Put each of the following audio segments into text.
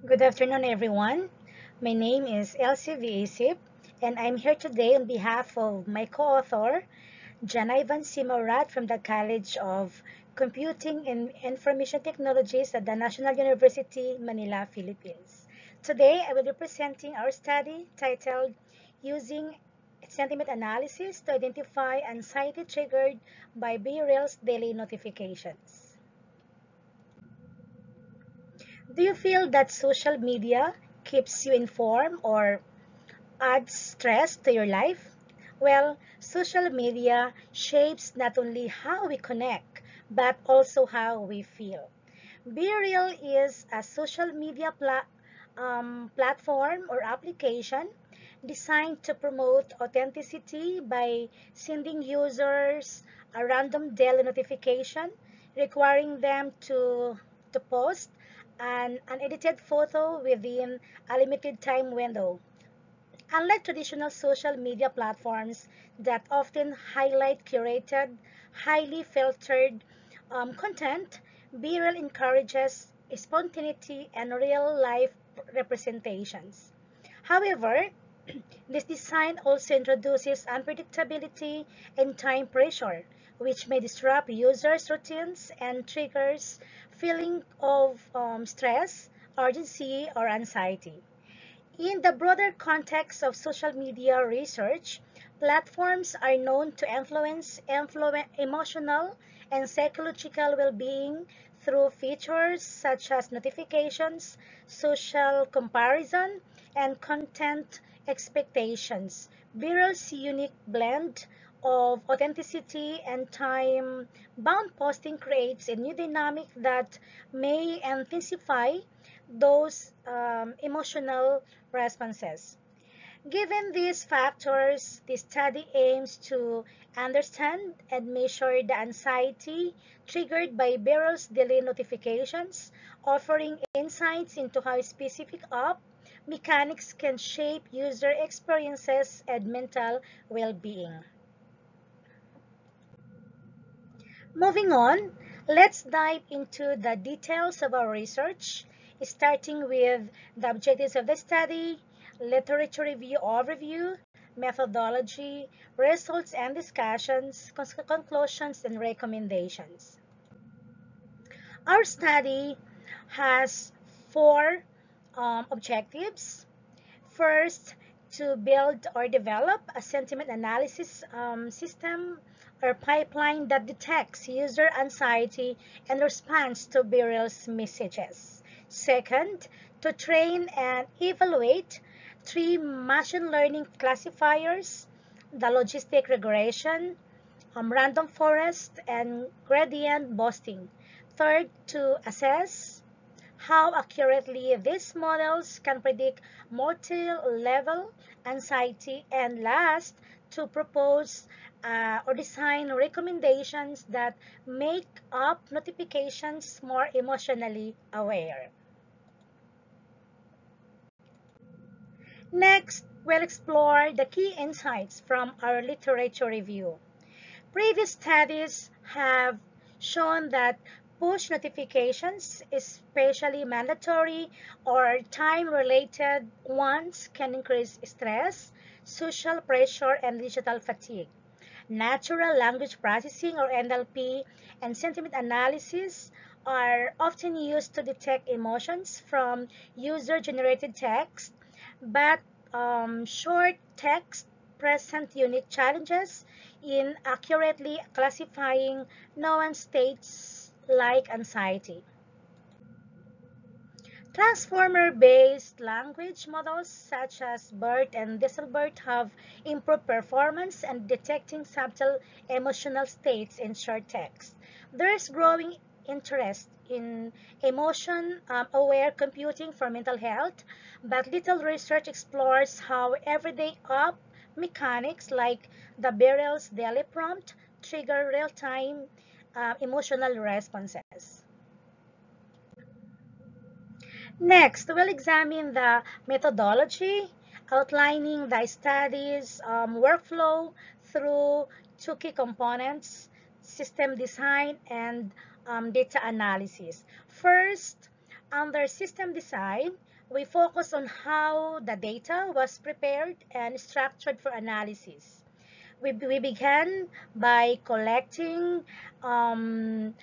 Good afternoon, everyone. My name is Elsie Viisip, and I'm here today on behalf of my co-author, Jana Ivan Simarat from the College of Computing and Information Technologies at the National University, Manila, Philippines. Today, I will be presenting our study titled Using Sentiment Analysis to Identify Anxiety Triggered by BeReal's Daily Notifications. Do you feel that social media keeps you informed or adds stress to your life? Well, social media shapes not only how we connect, but also how we feel. BeReal is a social media platform or application designed to promote authenticity by sending users a random daily notification requiring them to post an unedited photo within a limited time window. Unlike traditional social media platforms that often highlight curated, highly filtered content, BeReal encourages spontaneity and real-life representations. However, this design also introduces unpredictability and time pressure, which may disrupt users' routines and triggers feeling of stress, urgency, or anxiety. In the broader context of social media research, platforms are known to influence emotional and psychological well-being through features such as notifications, social comparison, and content expectations. Viral's unique blend of authenticity and time-bound posting creates a new dynamic that may intensify those emotional responses. Given these factors, the study aims to understand and measure the anxiety triggered by Barrel's delay notifications, offering insights into how specific app mechanics can shape user experiences and mental well-being. Moving on, let's dive into the details of our research, starting with the objectives of the study, literature review overview, methodology, results and discussions, conclusions, and recommendations. Our study has four objectives. First, to build or develop a sentiment analysis system or pipeline that detects user anxiety and responds to Birrell's messages. Second, to train and evaluate three machine learning classifiers, the logistic regression, random forest, and gradient boosting. Third, to assess how accurately these models can predict multi-level anxiety, and last, to propose or design recommendations that make up notifications more emotionally aware. Next, we'll explore the key insights from our literature review. Previous studies have shown that push notifications, especially mandatory or time-related ones, can increase stress, social pressure, and digital fatigue. Natural language processing or NLP and sentiment analysis are often used to detect emotions from user-generated text, but short text present unique challenges in accurately classifying nuanced states like anxiety. Transformer-based language models such as BERT and Dieselbert have improved performance and detecting subtle emotional states in short text. There is growing interest in emotion-aware computing for mental health, but little research explores how everyday app mechanics like the Barrel's daily prompt trigger real-time emotional responses. Next, we'll examine the methodology, outlining the study's workflow through two key components, system design and data analysis. First, Under system design, we focus on how the data was prepared and structured for analysis. We began by collecting um,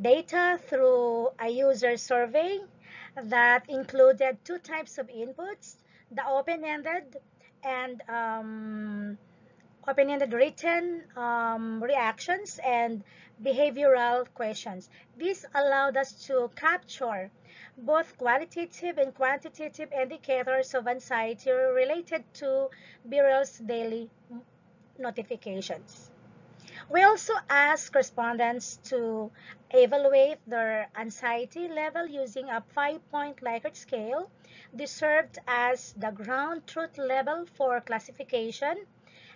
data through a user survey that included two types of inputs, the and open-ended written reactions and behavioral questions. This allowed us to capture both qualitative and quantitative indicators of anxiety related to Bureau's daily notifications. We also asked respondents to evaluate their anxiety level using a 5-point Likert scale. This served as the ground truth level for classification.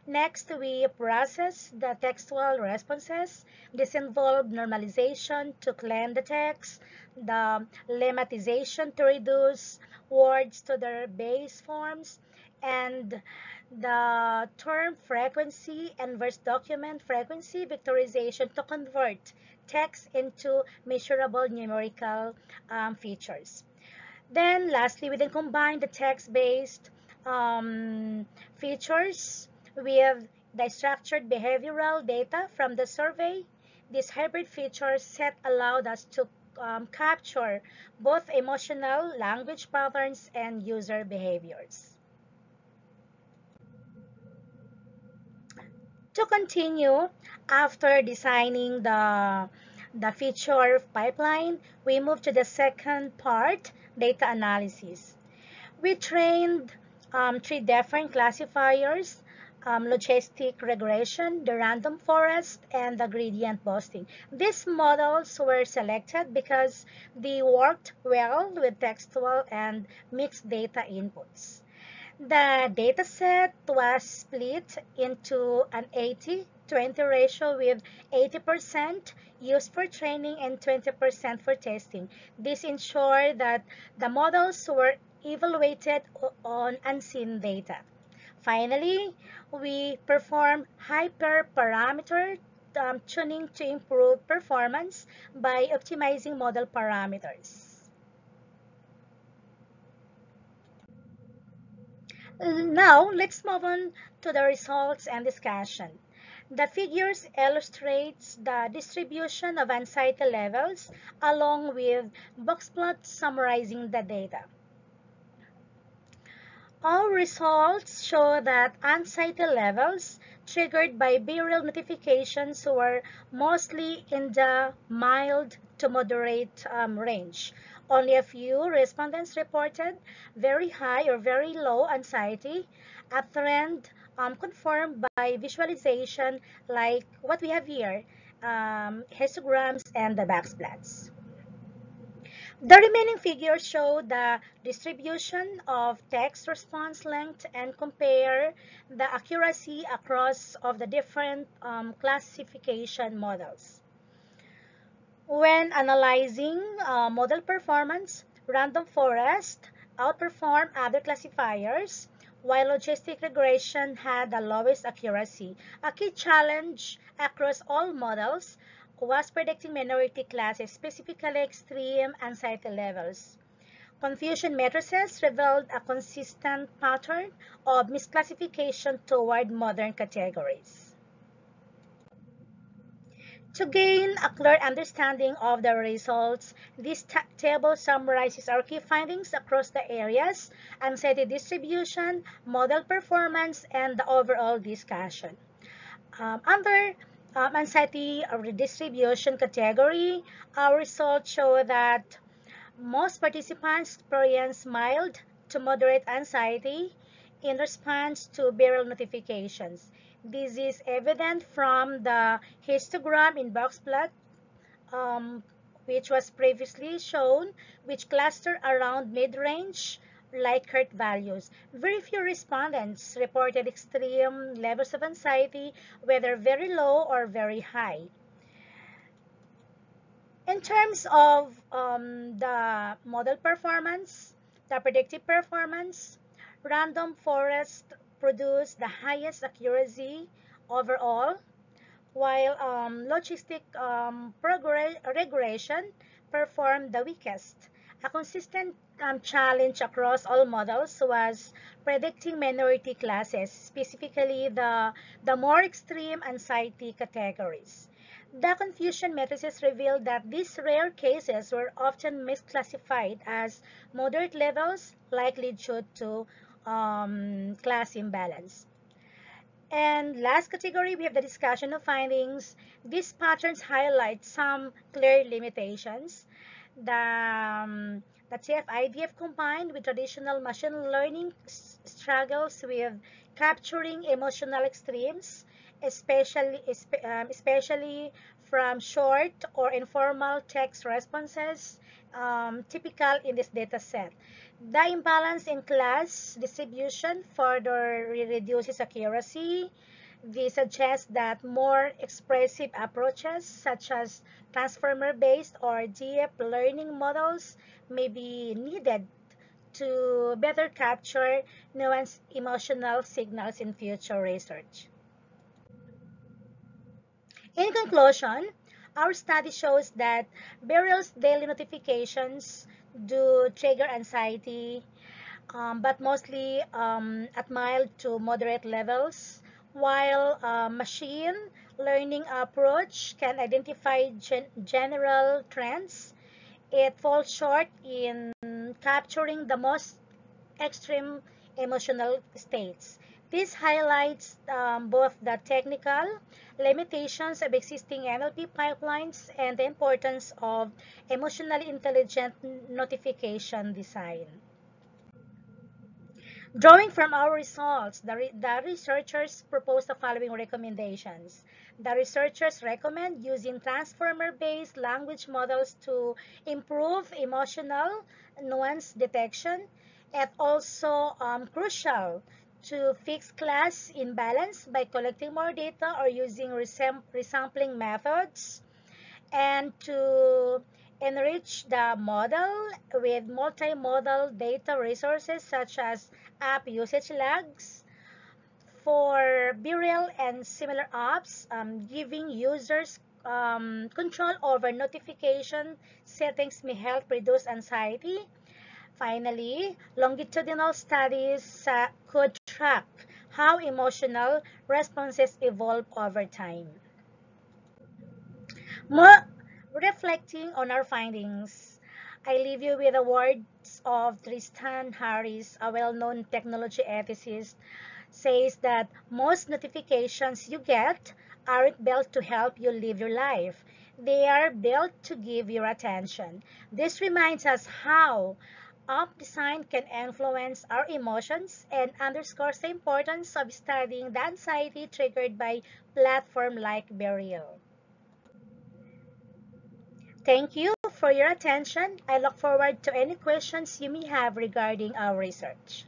Next, we process the textual responses. This involved normalization to clean the text, the lemmatization to reduce words to their base forms, and the term frequency and verse document frequency vectorization to convert text into measurable numerical features. Then lastly, we then combine the text-based features with the structured behavioral data from the survey. This hybrid feature set allowed us to capture both emotional language patterns and user behaviors. To continue, after designing the feature pipeline, we move to the second part, data analysis. We trained three different classifiers, logistic regression, the random forest, and the gradient boosting. These models were selected because they worked well with textual and mixed data inputs. The dataset was split into an 80-20 ratio with 80% used for training and 20% for testing. This ensured that the models were evaluated on unseen data. Finally, we perform hyperparameter tuning to improve performance by optimizing model parameters. Now, let's move on to the results and discussion. The figures illustrates the distribution of anxiety levels along with box plots summarizing the data. Our results show that anxiety levels triggered by BRL notifications were mostly in the mild to moderate range. Only a few respondents reported very high or very low anxiety, a trend confirmed by visualization like what we have here, histograms and the box plots. The remaining figures show the distribution of text response length and compare the accuracy across of the different classification models. When analyzing model performance, random forest outperformed other classifiers, while logistic regression had the lowest accuracy. A key challenge across all models was predicting minority classes, specifically extreme anxiety levels. Confusion matrices revealed a consistent pattern of misclassification toward modern categories. To gain a clear understanding of the results, this table summarizes our key findings across the areas, anxiety distribution, model performance, and the overall discussion. Under anxiety redistribution category, our results show that most participants experience mild to moderate anxiety in response to BRL notifications. This is evident from the histogram in box plot, which was previously shown, which cluster around mid-range Likert values. Very few respondents reported extreme levels of anxiety, whether very low or very high. In terms of the model performance, the predictive performance, random forest produced the highest accuracy overall, while logistic regression performed the weakest. A consistent challenge across all models was predicting minority classes, specifically the more extreme anxiety categories. The confusion matrices revealed that these rare cases were often misclassified as moderate levels, likely due to class imbalance. And last category, we have the discussion of findings. These patterns highlight some clear limitations. The, the TF-IDF combined with traditional machine learning struggles with capturing emotional extremes, especially from short or informal text responses, typical in this data set. The imbalance in class distribution further reduces accuracy. This suggests that more expressive approaches, such as transformer-based or deep learning models, may be needed to better capture nuanced emotional signals in future research. In conclusion, our study shows that burial's daily notifications do trigger anxiety, but mostly at mild to moderate levels, while machine learning approach can identify general trends. It falls short in capturing the most extreme emotional states. This highlights both the technical limitations of existing NLP pipelines and the importance of emotionally intelligent notification design. Drawing from our results, the researchers propose the following recommendations. The researchers recommend using transformer-based language models to improve emotional nuance detection, and also crucial to fix class imbalance by collecting more data or using resampling methods, and to enrich the model with multimodal data resources such as app usage logs for Burial and similar apps, giving users control over notification settings may help reduce anxiety. Finally, longitudinal studies could track how emotional responses evolve over time. More reflecting on our findings, I leave you with the words of Tristan Harris, a well-known technology ethicist, says that most notifications you get aren't built to help you live your life. They are built to give your attention. This reminds us how app design can influence our emotions and underscores the importance of studying the anxiety triggered by platform like Burial. Thank you for your attention. I look forward to any questions you may have regarding our research.